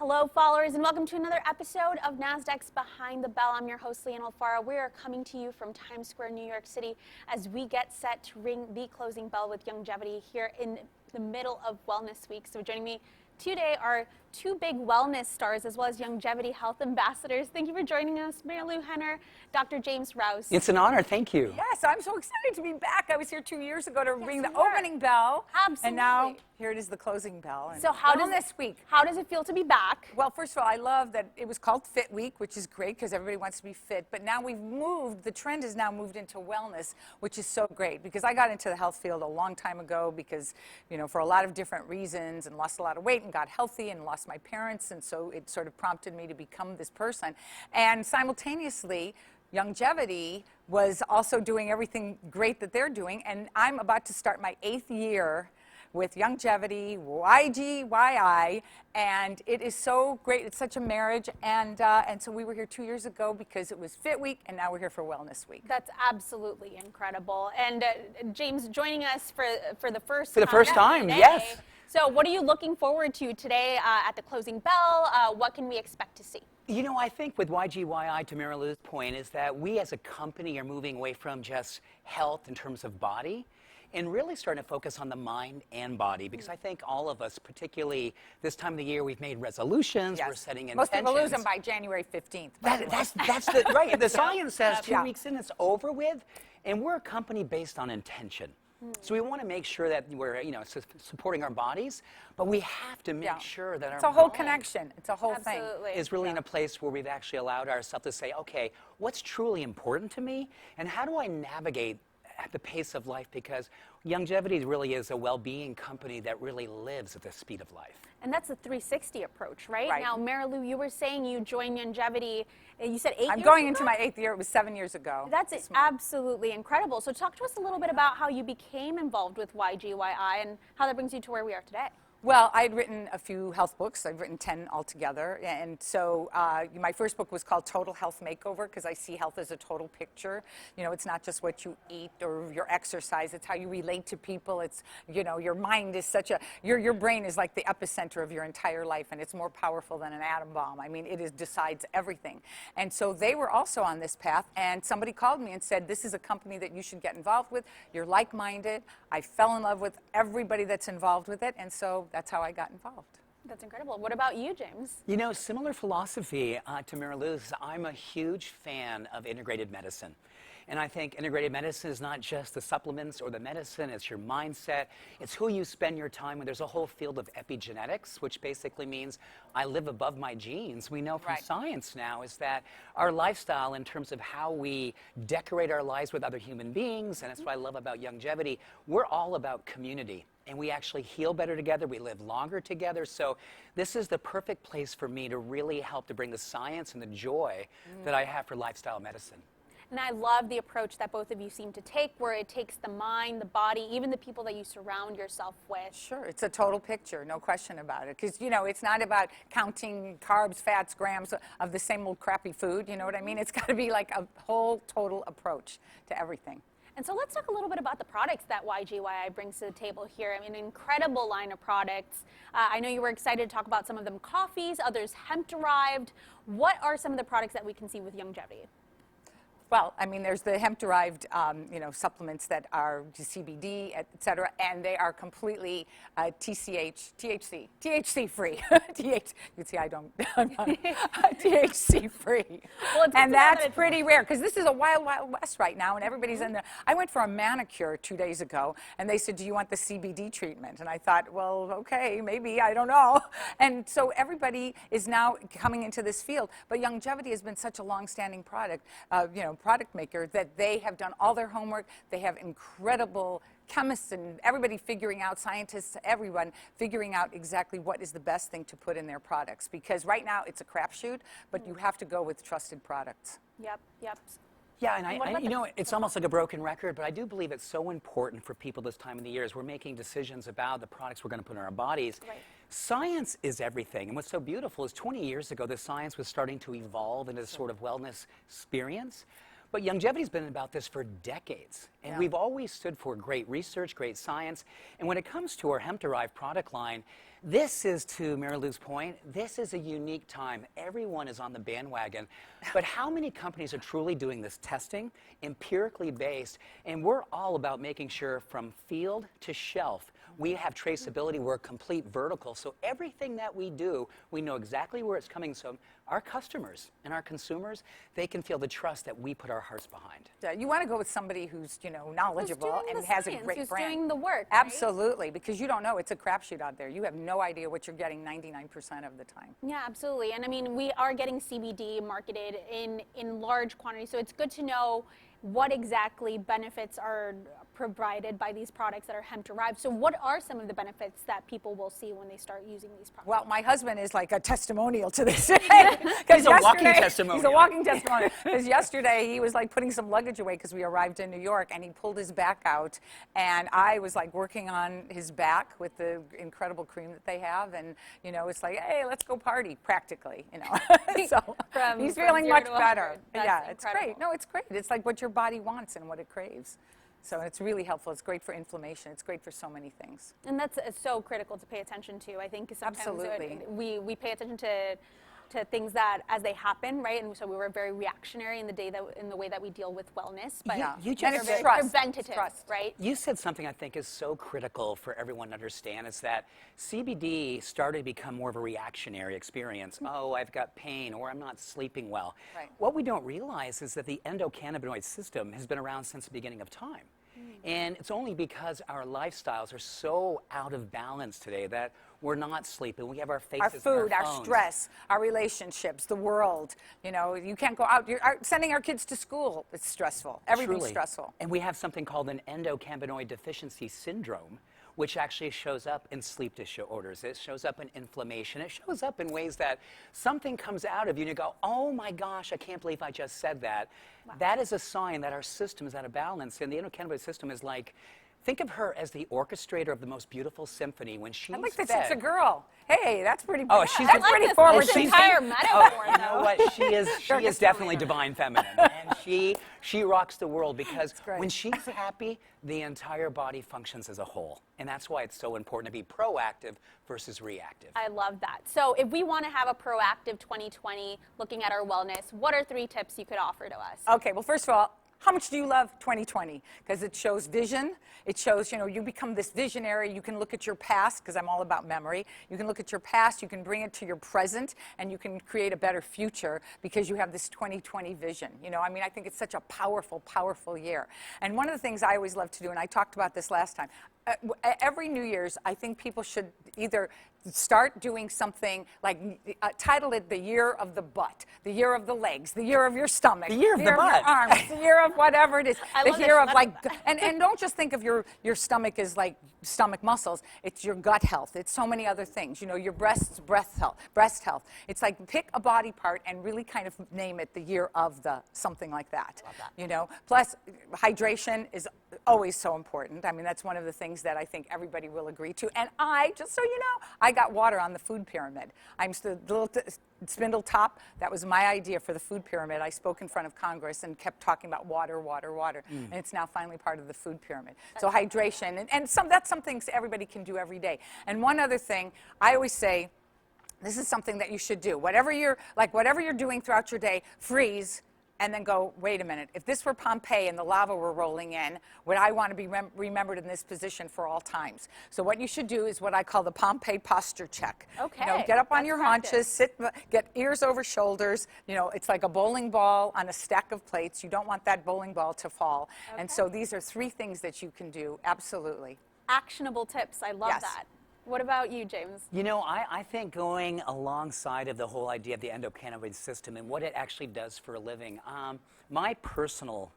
Hello, followers, and welcome to another episode of Nasdaq's Behind the Bell. I'm your host, Lyanne Alfaro. We are coming to you from Times Square, New York City, as we get set to ring the closing bell with Youngevity here in the middle of Wellness Week. So joining me today are two big wellness stars as well as Youngevity health ambassadors. Thank you for joining us, Marilu Henner, Dr. James Rouse. It's an honor. Thank you. Yes, I'm so excited to be back. I was here 2 years ago to ring the opening bell. Absolutely. And now here it is, the closing bell. And so how does it feel to be back? Well, first of all, I love that it was called Fit Week, which is great because everybody wants to be fit. But now the trend has now moved into wellness, which is so great because I got into the health field a long time ago because, for a lot of different reasons, and lost a lot of weight and got healthy and lost my parents. And so it sort of prompted me to become this person. And simultaneously, Youngevity was also doing everything great that they're doing. And I'm about to start my 8th year with Youngevity, YGYI, and it is so great. It's such a marriage, and so we were here 2 years ago because it was Fit Week, and now we're here for Wellness Week. That's absolutely incredible. And James, joining us for the first time, today. yes. So what are you looking forward to today at the closing bell? What can we expect to see? I think with YGYI, to Marilu's point, is that we as a company are moving away from just health in terms of body and really starting to focus on the mind and body, because I think all of us, particularly this time of the year, we've made resolutions, we're setting intentions. Most people lose them by January 15th. That's right. The science says 2 weeks in, it's over with, and we're a company based on intention. So we want to make sure that we're, supporting our bodies, but we have to make sure that it's a whole connection. It's a whole thing. Is really in a place where we've actually allowed ourselves to say, okay, what's truly important to me, and how do I navigate at the pace of life? Because Youngevity really is a well-being company that really lives at the speed of life. And that's a 360 approach, right? Now, Marilu, you were saying you joined Youngevity, you said 8 years ago? I'm going into my 8th year. It was 7 years ago. That's absolutely incredible. So talk to us a little bit about how you became involved with YGYI and how that brings you to where we are today. Well, I had written a few health books. I've written 10 altogether. And so my first book was called Total Health Makeover because I see health as a total picture. It's not just what you eat or your exercise. It's how you relate to people. It's, your mind is your brain is like the epicenter of your entire life, and it's more powerful than an atom bomb. I mean, decides everything. And so they were also on this path, and somebody called me and said, this is a company that you should get involved with. You're like-minded. I fell in love with everybody that's involved with it, and so that's how I got involved. That's incredible. What about you, James? Similar philosophy to Marilu's. I'm a huge fan of integrated medicine. And I think integrated medicine is not just the supplements or the medicine, it's your mindset, it's who you spend your time with. There's a whole field of epigenetics, which basically means I live above my genes. We know from science now is that our lifestyle in terms of how we decorate our lives with other human beings, and that's what I love about Youngevity, we're all about community. And we actually heal better together, we live longer together. So this is the perfect place for me to really help to bring the science and the joy that I have for lifestyle medicine. And I love the approach that both of you seem to take, where it takes the mind, the body, even the people that you surround yourself with. Sure, it's a total picture, no question about it. Because, it's not about counting carbs, fats, grams of the same old crappy food, you know what I mean? It's got to be like a whole total approach to everything. And so let's talk a little bit about the products that YGYI brings to the table here. I mean, an incredible line of products. I know you were excited to talk about some of them coffees, others hemp-derived. What are some of the products that we can see with Youngevity? Well, I mean, there's the hemp-derived, supplements that are CBD, et cetera, and they are completely THC free. You see, I'm not THC free. Well, and that's pretty rare because this is a wild, wild west right now, and everybody's in there. I went for a manicure 2 days ago, and they said, "Do you want the CBD treatment?" And I thought, well, okay, maybe, I don't know. And so everybody is now coming into this field, but Youngevity has been such a long-standing product, product maker, that they have done all their homework. They have incredible chemists and everybody figuring out, scientists, everyone figuring out exactly what is the best thing to put in their products. Because right now it's a crapshoot, but you have to go with trusted products. Yep. Yeah, and it's almost like a broken record, but I do believe it's so important for people this time of the year as we're making decisions about the products we're going to put in our bodies. Right. Science is everything, and what's so beautiful is 20 years ago, the science was starting to evolve into this sort of wellness experience. But Youngevity's been about this for decades. And Yeah. we've always stood for great research, great science. And when it comes to our hemp-derived product line, this is, to Marilu's point, this is a unique time. Everyone is on the bandwagon. But how many companies are truly doing this testing, empirically based? And we're all about making sure from field to shelf, we have traceability. We're a complete vertical. So everything that we do, we know exactly where it's coming from. Our customers and our consumers, they can feel the trust that we put our hearts behind. Yeah, you want to go with somebody who's, knowledgeable doing and the has a science, great who's brand. doing the work, right? Absolutely, because you don't know. It's a crapshoot out there. You have no idea what you're getting 99% of the time. Yeah, absolutely. And I mean, we are getting CBD marketed in large quantities, so it's good to know what exactly benefits are provided by these products that are hemp derived. So what are some of the benefits that people will see when they start using these products? Well, my husband is like a testimonial to this. He's a walking testimonial. He's a walking testimonial. Because yesterday he was like putting some luggage away because we arrived in New York, and he pulled his back out, and I was like working on his back with the incredible cream that they have, and it's like, hey, let's go party, practically, So he's feeling 0 much to better. 100. That's Yeah, it's incredible. great. No, it's great. It's like what your body wants and what it craves. So it's really helpful. It's great for inflammation. It's great for so many things. And that's so critical to pay attention to. I think sometimes Absolutely. we pay attention to things that as they happen, right? And so we were very reactionary in the way that we deal with wellness. But Yeah. You just And we're it's very trust. preventative, It's trust. right? You said something I think is so critical for everyone to understand, is that CBD started to become more of a reactionary experience. Oh, I've got pain, or I'm not sleeping well. Right. What we don't realize is that the endocannabinoid system has been around since the beginning of time. And it's only because our lifestyles are so out of balance today that we're not sleeping. We have our faces Our in food, our phones. stress, our relationships, the world. You can't go out. Sending our kids to school, it's stressful. Everything's Truly. stressful. And we have something called an endocannabinoid deficiency syndrome, which actually shows up in sleep disorders. It shows up in inflammation. It shows up in ways that something comes out of you and you go, oh my gosh, I can't believe I just said that. Wow. That is a sign that our system is out of balance. And the endocannabinoid system is like, think of her as the orchestrator of the most beautiful symphony when she's I like that fed. it's a girl. Hey, that's pretty. Oh, she's that's I like pretty this forward. entire metaphor, You know what? She is Darkest definitely Selena. divine feminine, and she rocks the world because great. when she's happy, the entire body functions as a whole, and that's why it's so important to be proactive versus reactive. I love that. So if we want to have a proactive 2020 looking at our wellness, what are 3 tips you could offer to us? Okay, well, first of all, how much do you love 2020? Because it shows vision. It shows, you become this visionary. You can look at your past, because I'm all about memory. You can look at your past, you can bring it to your present, and you can create a better future because you have this 2020 vision. I think it's such a powerful, powerful year. And one of the things I always love to do, and I talked about this last time, every New Year's, I think people should either start doing something like title it the year of the butt, the year of the legs, the year of your stomach, The year of the your butt. arms, the year of whatever it is, I the love year this. of like, and don't just think of your stomach as like stomach muscles. It's your gut health. It's so many other things. Your breast health. It's like pick a body part and really kind of name it the year of the something like that. Love that. Plus hydration is always so important. That's one of the things that I think everybody will agree to. And just so you know, I got water on the food pyramid. I'm the little spindle top. That was my idea for the food pyramid. I spoke in front of Congress and kept talking about water, water, water. And it's now finally part of the food pyramid. So hydration, and that's something everybody can do every day. And one other thing, I always say, this is something that you should do. Whatever you're doing throughout your day, freeze, and then go, wait a minute, if this were Pompeii and the lava were rolling in, would I want to be remembered in this position for all times? So what you should do is what I call the Pompeii posture check. Okay, Get up on that's your practice. haunches, sit, get ears over shoulders. It's like a bowling ball on a stack of plates. You don't want that bowling ball to fall. Okay. And so these are 3 things that you can do, absolutely. Actionable tips. I love Yes. that. What about you, James? I think going alongside of the whole idea of the endocannabinoid system and what it actually does for a living, my personal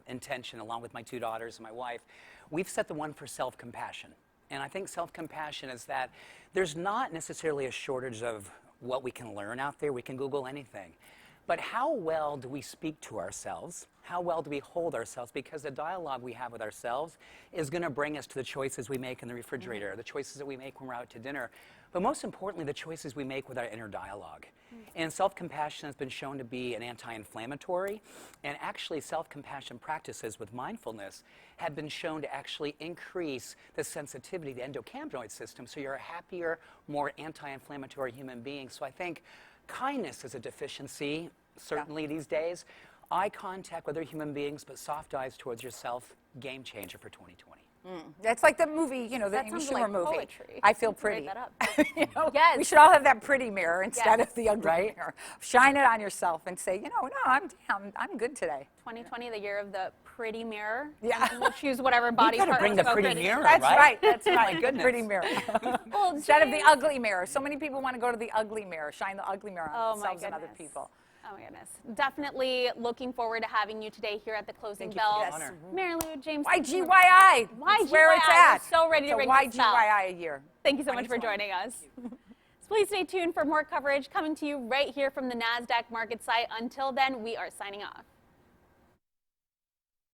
intention, along with my 2 daughters and my wife, we've set the one for self-compassion. And I think self-compassion is that there's not necessarily a shortage of what we can learn out there. We can Google anything. But how well do we speak to ourselves? How well do we hold ourselves? Because the dialogue we have with ourselves is going to bring us to the choices we make in the refrigerator, the choices that we make when we're out to dinner, but most importantly, the choices we make with our inner dialogue. And self-compassion has been shown to be an anti-inflammatory, and actually self-compassion practices with mindfulness have been shown to actually increase the sensitivity of the endocannabinoid system, so you're a happier, more anti-inflammatory human being. So I think kindness is a deficiency, certainly these days. Eye contact with other human beings, but soft eyes towards yourself, game changer for 2020. That's like the movie, you know, the That Amy sounds Schumer like movie. poetry. I feel Let's write pretty. that up. You know, Yes. we should all have that pretty mirror instead Yes. of the ugly mirror. Shine it on yourself and say, you know, no, I'm good today. 2020, the year of the pretty mirror. Yeah. And we'll choose whatever body gotta part. bring we're the pretty focused- mirror. That's right? right. That's right. My The goodness. pretty mirror. Well, Instead of the James- ugly mirror. So many people want to go to the ugly mirror, shine the ugly mirror on Oh my themselves and other goodness. people. Oh my goodness. Definitely looking forward to having you today here at the closing Thank you for bell. the honor. Marilu, James. YGYI. That's where it's YGYI. at. We're so ready to So ring this bell. YGYI a year. Thank you so much for 2020. joining us. So please stay tuned for more coverage coming to you right here from the Nasdaq market site. Until then, we are signing off.